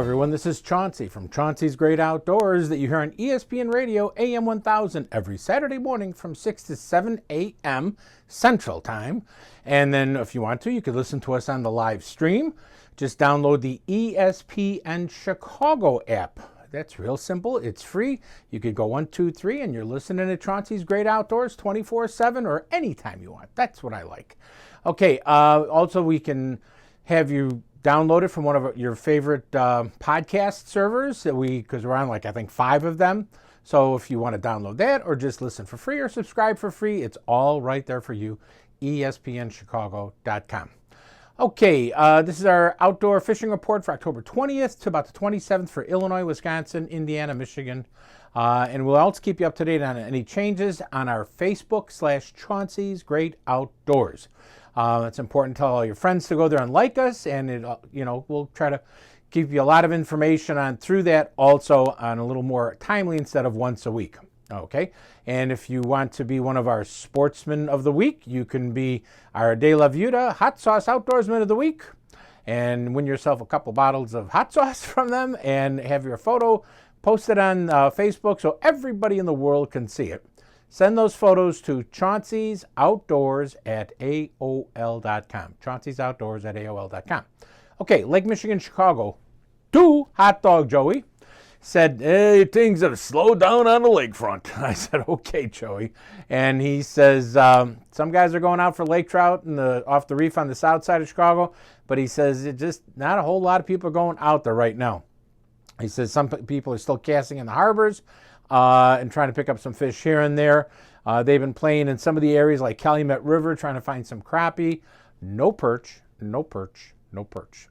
everyone, this is Chauncey from Chauncey's Great Outdoors that you hear on ESPN Radio AM 1000 every Saturday morning from 6 to 7 a.m. Central Time. And then if you want to, you could listen to us on the live stream. Just download the ESPN Chicago app. That's real simple. It's free. You could go 1, 2, 3 and you're listening to Chauncey's Great Outdoors 24/7 or anytime you want. That's what I like. Okay, also we can have you download it from one of your favorite podcast servers because we're on I think 5 of them. So if you want to download that or just listen for free or subscribe for free, it's all right there for you, espnchicago.com. Okay, this is our outdoor fishing report for October 20th to about the 27th for Illinois, Wisconsin, Indiana, Michigan. And we'll also keep you up to date on any changes on our Facebook /Chauncey's Great Outdoors. It's important to tell all your friends to go there and like us, and we'll try to give you a lot of information on through that, also on a little more timely instead of once a week. Okay, and if you want to be one of our Sportsmen of the Week, you can be our De La Viuda Hot Sauce Outdoorsman of the Week and win yourself a couple bottles of hot sauce from them and have your photo posted on Facebook so everybody in the world can see it. Send those photos to chaunceysoutdoors@aol.com. chaunceysoutdoors@aol.com. Okay, Lake Michigan, Chicago. Hot Dog Joey said, hey, things have slowed down on the lakefront. I said, okay, Joey. And he says, some guys are going out for lake trout off the reef on the south side of Chicago, but he says it just not a whole lot of people are going out there right now. He says some people are still casting in the harbors and trying to pick up some fish here and there. They've been playing in some of the areas like Calumet River, trying to find some crappie. No perch.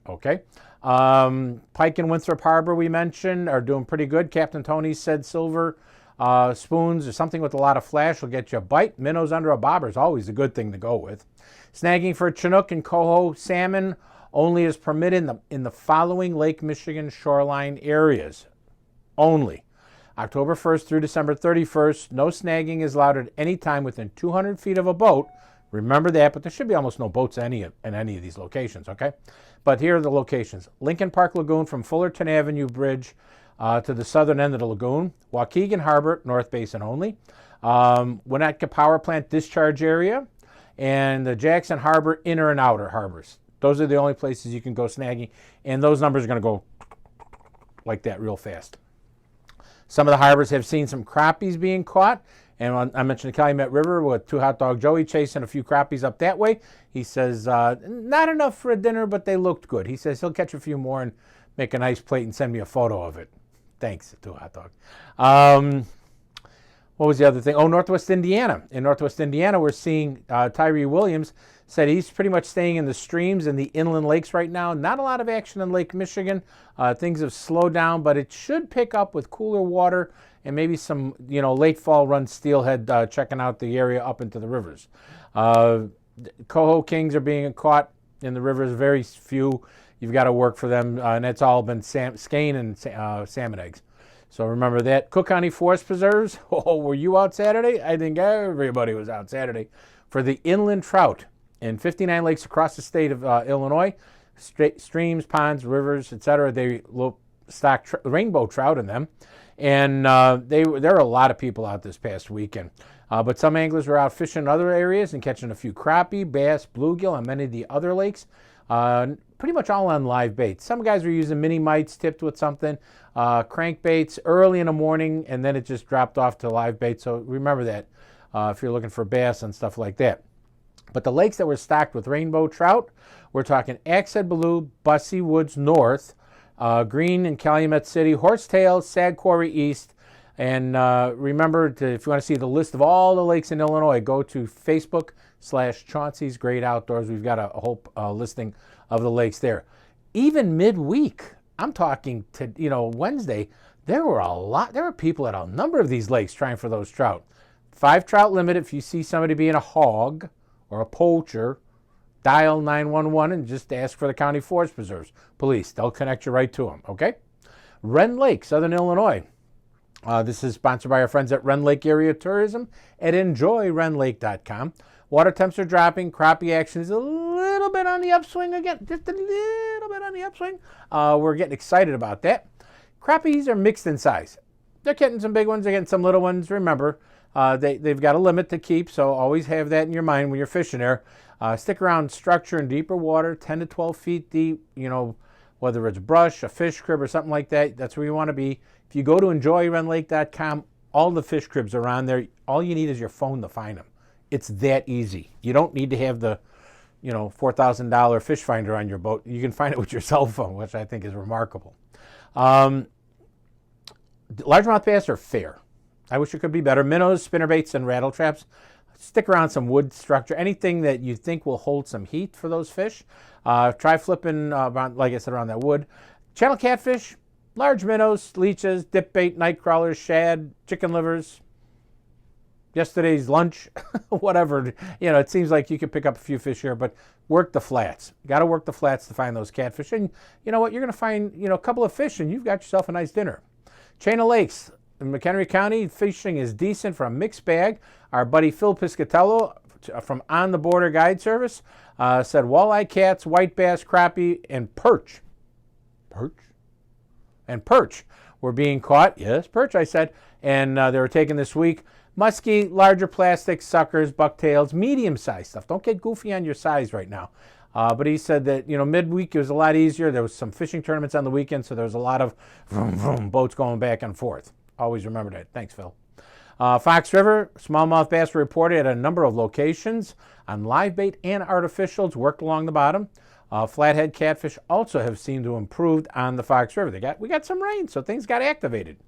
Okay. Pike and Winthrop Harbor, we mentioned, are doing pretty good. Captain Tony said silver spoons or something with a lot of flash will get you a bite. Minnows under a bobber is always a good thing to go with. Snagging for Chinook and coho salmon only is permitted in the following Lake Michigan shoreline areas. Only. October 1st through December 31st, no snagging is allowed at any time within 200 feet of a boat. Remember that, but there should be almost no boats in any of these locations, okay? But here are the locations. Lincoln Park Lagoon from Fullerton Avenue Bridge to the southern end of the lagoon. Waukegan Harbor, North Basin only. Winnetka Power Plant discharge area. And the Jackson Harbor inner and outer harbors. Those are the only places you can go snagging. And those numbers are going to go like that real fast. Some of the harbors have seen some crappies being caught. And I mentioned the Calumet River with Hot Dog Joey chasing a few crappies up that way. He says, not enough for a dinner, but they looked good. He says he'll catch a few more and make a nice plate and send me a photo of it. Thanks, Hot Dog. What was the other thing? Oh, Northwest Indiana. In Northwest Indiana, we're seeing Tyree Williams said he's pretty much staying in the streams and the inland lakes right now. Not a lot of action in Lake Michigan. Things have slowed down, but it should pick up with cooler water and maybe some, late fall run steelhead checking out the area up into the rivers. Coho kings are being caught in the rivers, very few. You've got to work for them, and it's all been skein and salmon eggs. So remember that. Cook County Forest Preserves. Oh, were you out Saturday? I think everybody was out Saturday for the inland trout in 59 lakes across the state of Illinois. Streams, ponds, rivers, etc. They stock rainbow trout in them. And there are a lot of people out this past weekend. But some anglers were out fishing in other areas and catching a few crappie, bass, bluegill, and many of the other lakes. Pretty much all on live baits. Some guys were using mini mites tipped with something, crankbaits early in the morning, and then it just dropped off to live bait. So remember that if you're looking for bass and stuff like that. But the lakes that were stocked with rainbow trout, we're talking Axehead Blue, Bussy Woods North, Green and Calumet City, Horsetail, Sag Quarry East. And remember, if you want to see the list of all the lakes in Illinois, go to Facebook /Chauncey's Great Outdoors. We've got a whole listing of the lakes there. Even midweek, I'm talking to Wednesday, there were people at a number of these lakes trying for those trout. 5 trout limit. If you see somebody being a hog or a poacher, dial 911 and just ask for the County Forest Preserves Police. They'll connect you right to them, okay? Wren Lake, Southern Illinois. This is sponsored by our friends at Wren Lake Area Tourism at enjoywrenlake.com. Water temps are dropping. Crappie action is a little bit on the upswing again. Just a little bit on the upswing. We're getting excited about that. Crappies are mixed in size. They're getting some big ones. They're getting some little ones. Remember, they've got a limit to keep, so always have that in your mind when you're fishing there. Stick around structure in deeper water, 10 to 12 feet deep, whether it's brush, a fish crib, or something like that. That's where you want to be. If you go to enjoywrenlake.com, all the fish cribs are on there. All you need is your phone to find them. It's that easy. You don't need to have the $4,000 fish finder on your boat. You can find it with your cell phone, which I think is remarkable. Largemouth bass are fair. I wish it could be better. Minnows, spinnerbaits, and rattle traps. Stick around some wood structure. Anything that you think will hold some heat for those fish. Try flipping, like I said, around that wood. Channel catfish, large minnows, leeches, dip bait, night crawlers, shad, chicken livers. Yesterday's lunch, whatever. It seems like you could pick up a few fish here, but work the flats. You got to work the flats to find those catfish. And you know what? You're going to find, a couple of fish, and you've got yourself a nice dinner. Chain of lakes. In McHenry County, fishing is decent for a mixed bag. Our buddy Phil Piscatello from On the Border Guide Service said walleye, cats, white bass, crappie, and perch. Perch were being caught. Yes, perch, I said. And they were taken this week. Muskie, larger plastic, suckers, bucktails, medium-sized stuff. Don't get goofy on your size right now. But he said that, midweek it was a lot easier. There was some fishing tournaments on the weekend, so there was a lot of vroom, vroom, boats going back and forth. Always remember that. Thanks, Phil. Fox River, smallmouth bass were reported at a number of locations on live bait and artificials worked along the bottom. Flathead catfish also have seemed to improve on the Fox River. We got some rain, so things got activated.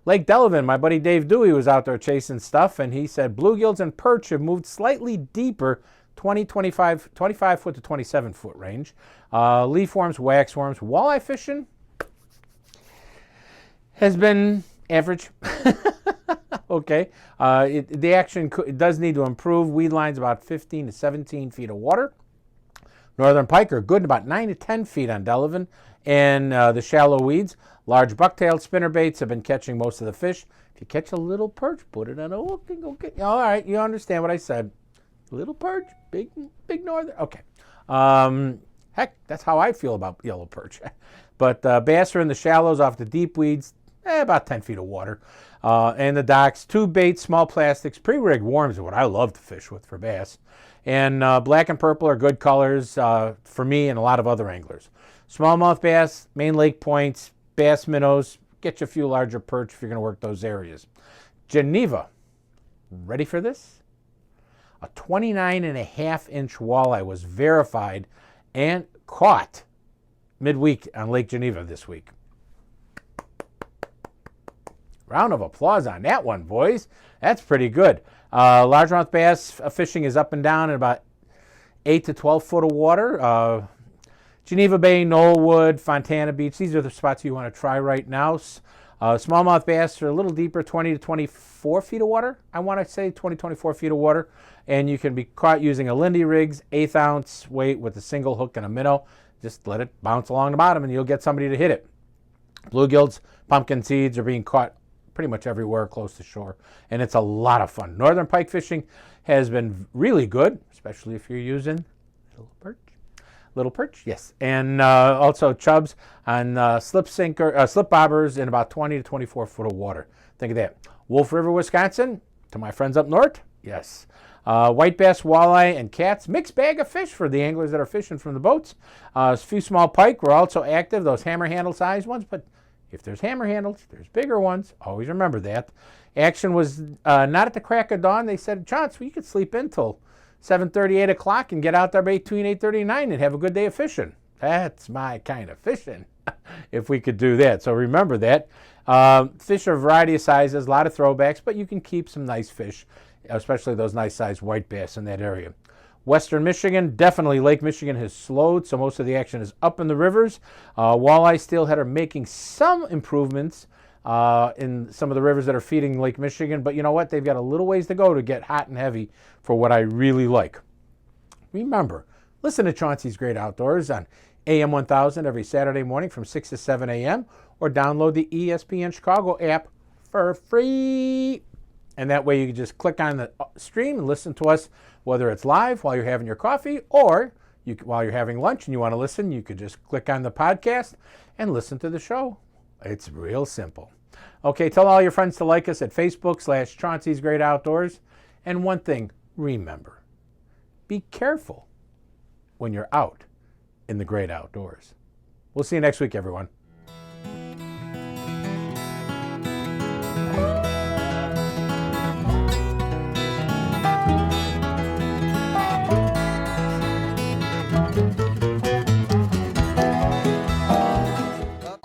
Lake Delavan, my buddy Dave Dewey was out there chasing stuff, and he said bluegills and perch have moved slightly deeper, 25 foot to 27 foot range. Leafworms, waxworms, walleye fishing has been average. Okay. The action does need to improve. Weed lines about 15 to 17 feet of water. Northern pike are good, about 9 to 10 feet on Delavan. And the shallow weeds, large bucktail spinnerbaits have been catching most of the fish. If you catch a little perch, put it on a hook and go get. All right, you understand what I said. Little perch, big northern. Okay. Heck, that's how I feel about yellow perch. But bass are in the shallows off the deep weeds, about 10 feet of water. And the docks, tube baits, small plastics, pre-rigged worms are what I love to fish with for bass. And black and purple are good colors for me and a lot of other anglers. Smallmouth bass, main lake points, bass minnows, get you a few larger perch if you're going to work those areas. Geneva, ready for this? A 29.5-inch walleye was verified and caught midweek on Lake Geneva this week. Round of applause on that one, boys. That's pretty good. Largemouth bass fishing is up and down in about 8 to 12 foot of water. Geneva Bay, Knollwood, Fontana Beach. These are the spots you want to try right now. Smallmouth bass are a little deeper, 20 to 24 feet of water. I want to say 20, 24 feet of water. And you can be caught using a Lindy Rigs, 1/8 ounce weight with a single hook and a minnow. Just let it bounce along the bottom and you'll get somebody to hit it. Bluegills, pumpkin seeds are being caught pretty much everywhere close to shore. And it's a lot of fun. Northern pike fishing has been really good, especially if you're using little perch, yes. And also chubs on slip bobbers in about 20 to 24 foot of water. Think of that. Wolf River, Wisconsin, to my friends up north, yes. White bass, walleye, and cats. Mixed bag of fish for the anglers that are fishing from the boats. A few small pike were also active, those hammer handle size ones, but if there's hammer handles, there's bigger ones. Always remember that. Action was not at the crack of dawn. They said, Chaunce, you could sleep in till 7:30, 8 o'clock and get out there between 8:30 and 9 and have a good day of fishing. That's my kind of fishing, if we could do that. So remember that. Fish are a variety of sizes, a lot of throwbacks, but you can keep some nice fish, especially those nice sized white bass in that area. Western Michigan, definitely Lake Michigan has slowed, so most of the action is up in the rivers. Walleye, steelhead are making some improvements in some of the rivers that are feeding Lake Michigan, but you know what? They've got a little ways to go to get hot and heavy for what I really like. Remember, listen to Chaunceys Great Outdoors on AM 1000 every Saturday morning from 6 to 7 a.m. or download the ESPN Chicago app for free. And that way you can just click on the stream and listen to us, whether it's live while you're having your coffee or while you're having lunch and you want to listen, you could just click on the podcast and listen to the show. It's real simple. Okay, tell all your friends to like us at Facebook/Chaunceys Great Outdoors. And one thing, remember, be careful when you're out in the great outdoors. We'll see you next week, everyone.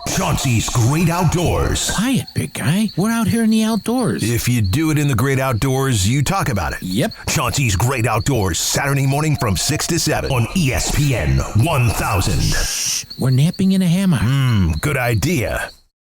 Chaunceys Great Outdoors. Quiet, big guy. We're out here in the outdoors. If you do it in the great outdoors, you talk about it. Yep. Chaunceys Great Outdoors, Saturday morning from 6 to 7 on ESPN 1000. Shh. We're napping in a hammock. Good idea.